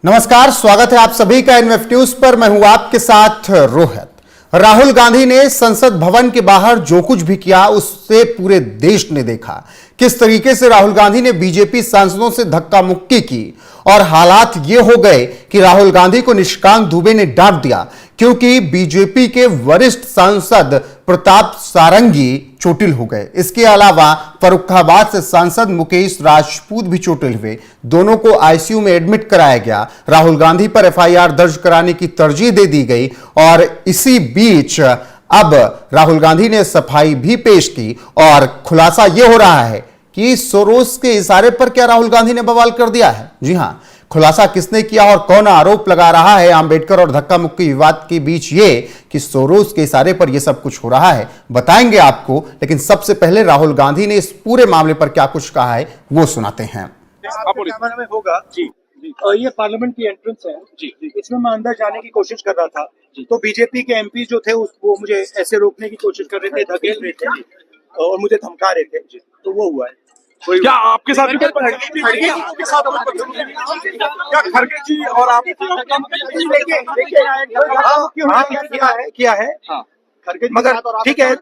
नमस्कार, स्वागत है आप सभी का एनएफ न्यूज पर। मैं हूं आपके साथ रोहित। राहुल गांधी ने संसद भवन के बाहर जो कुछ भी किया उससे पूरे देश ने देखा। किस तरीके से राहुल गांधी ने बीजेपी सांसदों से धक्का मुक्की की और हालात ये हो गए कि राहुल गांधी को निशिकांत दुबे ने डांट दिया क्योंकि बीजेपी के वरिष्ठ सांसद प्रताप सारंगी चोटिल हो गए। इसके अलावा फर्रुखाबाद से सांसद मुकेश राजपूत भी चोटिल हुए। दोनों को आईसीयू में एडमिट कराया गया। राहुल गांधी पर एफआईआर दर्ज कराने की तरजीह दे दी गई और इसी बीच अब राहुल गांधी ने सफाई भी पेश की और खुलासा यह हो रहा है कि सोरोस के इशारे पर क्या राहुल गांधी ने बवाल कर दिया है। जी हां, खुलासा किसने किया और कौन आरोप लगा रहा है आंबेडकर और धक्का मुक्की विवाद के बीच ये कि सोरोस के इशारे पर यह सब कुछ हो रहा है, बताएंगे आपको। लेकिन सबसे पहले राहुल गांधी ने इस पूरे मामले पर क्या कुछ कहा है वो सुनाते हैं। होगा जी। ये पार्लियामेंट की एंट्रेंस है जी, इसमें मैं अंदर जाने की कोशिश कर रहा था तो बीजेपी के एमपी जो थे वो मुझे ऐसे रोकने की कोशिश कर रहे थे, धकेल रहे थे और मुझे धमका रहे थे जी। तो वो हुआ है। क्या आपके साथ भी के साथ क्या खड़गे जी और आप किया है खड़गे, मगर ठीक है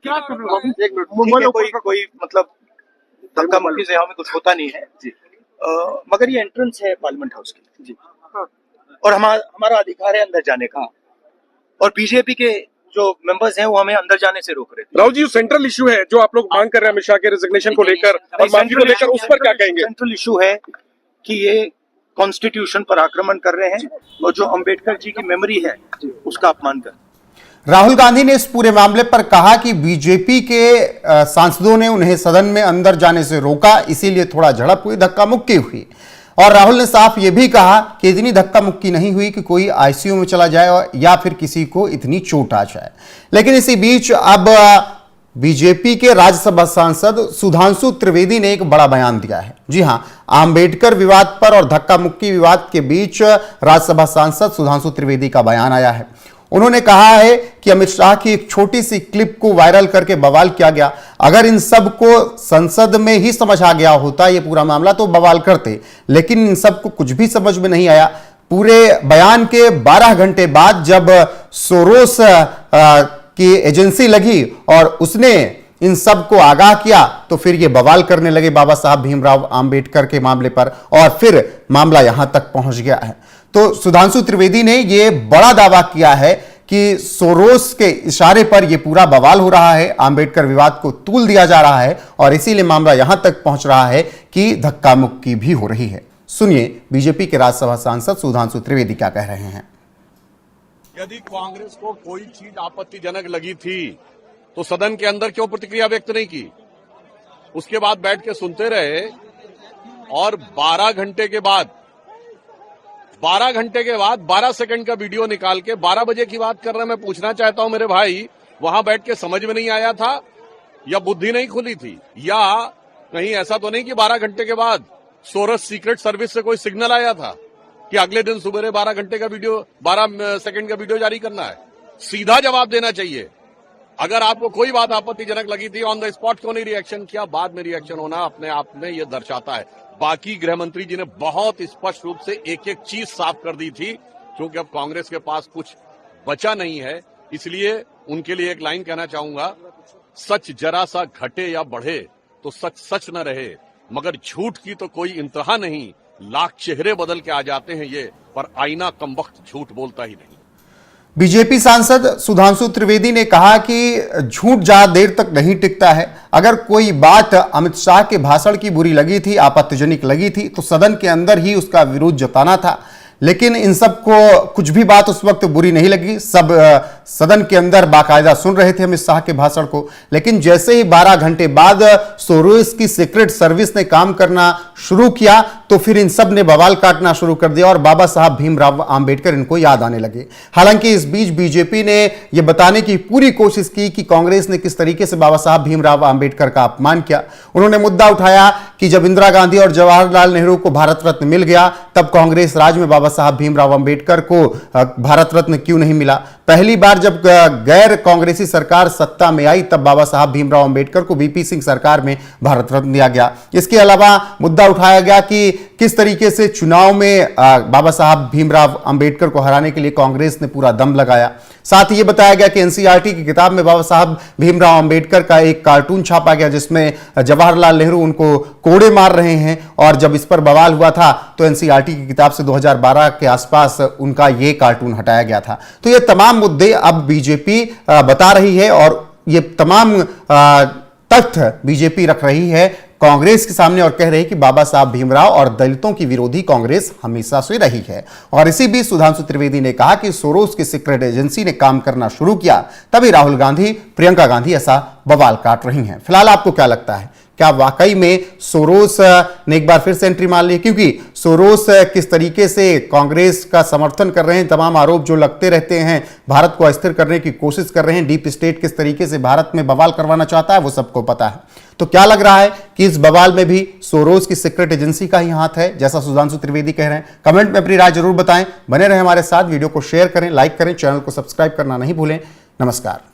कोई मतलब धक्का मुक्की से हमें कुछ होता नहीं है जी। मगर ये एंट्रेंस है पार्लियामेंट हाउस की जी, और हमारा अधिकार है अंदर जाने का और बीजेपी के जो मेंबर्स हैं वो हमें अंदर जाने से रोक रहे थे। राहुल जी, सेंट्रल इशू है जो आप लोग मांग कर रहे हैं अमित शाह के रेजिग्नेशन को लेकर और मांगी को लेकर, उस पर क्या कहेंगे? सेंट्रल इशू है कि ये कॉन्स्टिट्यूशन पर आक्रमण कर रहे हैं और जो अंबेडकर जी की मेमोरी है उसका अपमान कर। राहुल गांधी ने इस पूरे मामले पर कहा कि बीजेपी के सांसदों ने उन्हें सदन में अंदर जाने से रोका, इसीलिए थोड़ा झड़प हुई, धक्का मुक्की हुई। और राहुल ने साफ यह भी कहा कि इतनी धक्का मुक्की नहीं हुई कि कोई आईसीयू में चला जाए या फिर किसी को इतनी चोट आ जाए। लेकिन इसी बीच अब बीजेपी के राज्यसभा सांसद सुधांशु त्रिवेदी ने एक बड़ा बयान दिया है। जी हां, आंबेडकर विवाद पर और धक्का मुक्की विवाद के बीच राज्यसभा सांसद सुधांशु त्रिवेदी का बयान आया है। उन्होंने कहा है कि अमित शाह की एक छोटी सी क्लिप को वायरल करके बवाल किया गया। अगर इन सब को संसद में ही समझ आ गया होता ये पूरा मामला तो बवाल करते, लेकिन इन सब को कुछ भी समझ में नहीं आया। पूरे बयान के 12 घंटे बाद जब सोरोस की एजेंसी लगी और उसने इन सब को आगाह किया तो फिर ये बवाल करने लगे बाबा साहब भीमराव आंबेडकर के मामले पर और फिर मामला यहां तक पहुंच गया है। तो सुधांशु त्रिवेदी ने यह बड़ा दावा किया है कि सोरोस के इशारे पर यह पूरा बवाल हो रहा है, आंबेडकर विवाद को तूल दिया जा रहा है और इसीलिए मामला यहां तक पहुंच रहा है कि धक्का मुक्की भी हो रही है। सुनिए बीजेपी के राज्यसभा सांसद सुधांशु त्रिवेदी क्या कह रहे हैं। यदि कांग्रेस को कोई चीज आपत्तिजनक लगी थी तो सदन के अंदर क्यों प्रतिक्रिया व्यक्त नहीं की? उसके बाद बैठ के सुनते रहे और 12 घंटे के बाद 12 सेकंड का वीडियो निकाल के 12 बजे की बात कर रहे हैं। मैं पूछना चाहता हूं मेरे भाई, वहां बैठ के समझ में नहीं आया था या बुद्धि नहीं खुली थी या कहीं ऐसा तो नहीं कि 12 घंटे के बाद सोरस सीक्रेट सर्विस से कोई सिग्नल आया था कि अगले दिन सुबह 12 सेकंड का वीडियो जारी करना है? सीधा जवाब देना चाहिए। अगर आपको कोई बात आपत्तिजनक लगी थी ऑन द स्पॉट क्यों नहीं रिएक्शन किया? बाद में रिएक्शन होना अपने आप में यह दर्शाता है। बाकी गृह मंत्री जी ने बहुत स्पष्ट रूप से एक एक चीज साफ कर दी थी, क्योंकि अब कांग्रेस के पास कुछ बचा नहीं है। इसलिए उनके लिए एक लाइन कहना चाहूंगा, सच जरा सा घटे या बढ़े तो सच सच न रहे, मगर झूठ की तो कोई इंतहा नहीं। लाख चेहरे बदल के आ जाते हैं ये, पर आईना कमबख्त झूठ बोलता ही नहीं। बीजेपी सांसद सुधांशु त्रिवेदी ने कहा कि झूठ ज्यादा देर तक नहीं टिकता है। अगर कोई बात अमित शाह के भाषण की बुरी लगी थी, आपत्तिजनक लगी थी, तो सदन के अंदर ही उसका विरोध जताना था। लेकिन इन सब को कुछ भी बात उस वक्त बुरी नहीं लगी। सब सदन के अंदर बाकायदा सुन रहे थे अमित शाह के भाषण को। लेकिन जैसे ही 12 घंटे बाद सोरोस की सीक्रेट सर्विस ने काम करना शुरू किया तो फिर इन सब ने बवाल काटना शुरू कर दिया और बाबा साहब भीमराव आंबेडकर इनको याद आने लगे। हालांकि इस बीच बीजेपी ने यह बताने की पूरी कोशिश की कि कांग्रेस ने किस तरीके से बाबा साहब भीमराव आंबेडकर का अपमान किया। उन्होंने मुद्दा उठाया कि जब इंदिरा गांधी और जवाहरलाल नेहरू को भारत रत्न मिल गया तब कांग्रेस राज में बाबा साहब भीमराव अंबेडकर को भारत रत्न क्यों नहीं मिला। पहली बार जब गैर कांग्रेसी सरकार सत्ता में आई तब बाबा साहब भीमराव अंबेडकर को वीपी सिंह सरकार में भारत रत्न दिया गया। इसके अलावा मुद्दा उठाया गया कि किस तरीके से चुनाव में बाबा साहब भीमराव अंबेडकर को हराने के लिए कांग्रेस ने पूरा दम लगाया। साथ ही ये बताया गया कि एनसीईआरटी की किताब में बाबा साहब भीमराव अंबेडकर का एक कार्टून छापा गया जिसमें जवाहरलाल नेहरू उनको कोड़े मार रहे हैं, और जब इस पर बवाल हुआ था तो एनसीईआरटी की किताब से 2012 के आसपास उनका ये कार्टून हटाया गया था। तो ये तमाम मुद्दे अब बीजेपी बता रही है और ये तमाम तथ्य बीजेपी रख रही है कांग्रेस के सामने और कह रही है कि बाबा साहब भीमराव और दलितों की विरोधी कांग्रेस हमेशा से रही है। और इसी बीच सुधांशु त्रिवेदी ने कहा कि सोरोस की सीक्रेट एजेंसी ने काम करना शुरू किया, तभी राहुल गांधी, प्रियंका गांधी ऐसा बवाल काट रही हैं। फिलहाल आपको क्या लगता है, क्या वाकई में सोरोस ने एक बार फिर से एंट्री मार ली? क्योंकि सोरोस किस तरीके से कांग्रेस का समर्थन कर रहे हैं, तमाम आरोप जो लगते रहते हैं, भारत को अस्थिर करने की कोशिश कर रहे हैं, डीप स्टेट किस तरीके से भारत में बवाल करवाना चाहता है वो सबको पता है। तो क्या लग रहा है कि इस बवाल में भी सोरोस की सीक्रेट एजेंसी का ही हाथ है, जैसा सुधांशु त्रिवेदी कह रहे हैं? कमेंट में अपनी राय जरूर बताएं। बने रहे हमारे साथ, वीडियो को शेयर करें, लाइक करें, चैनल को सब्सक्राइब करना नहीं भूलें। नमस्कार।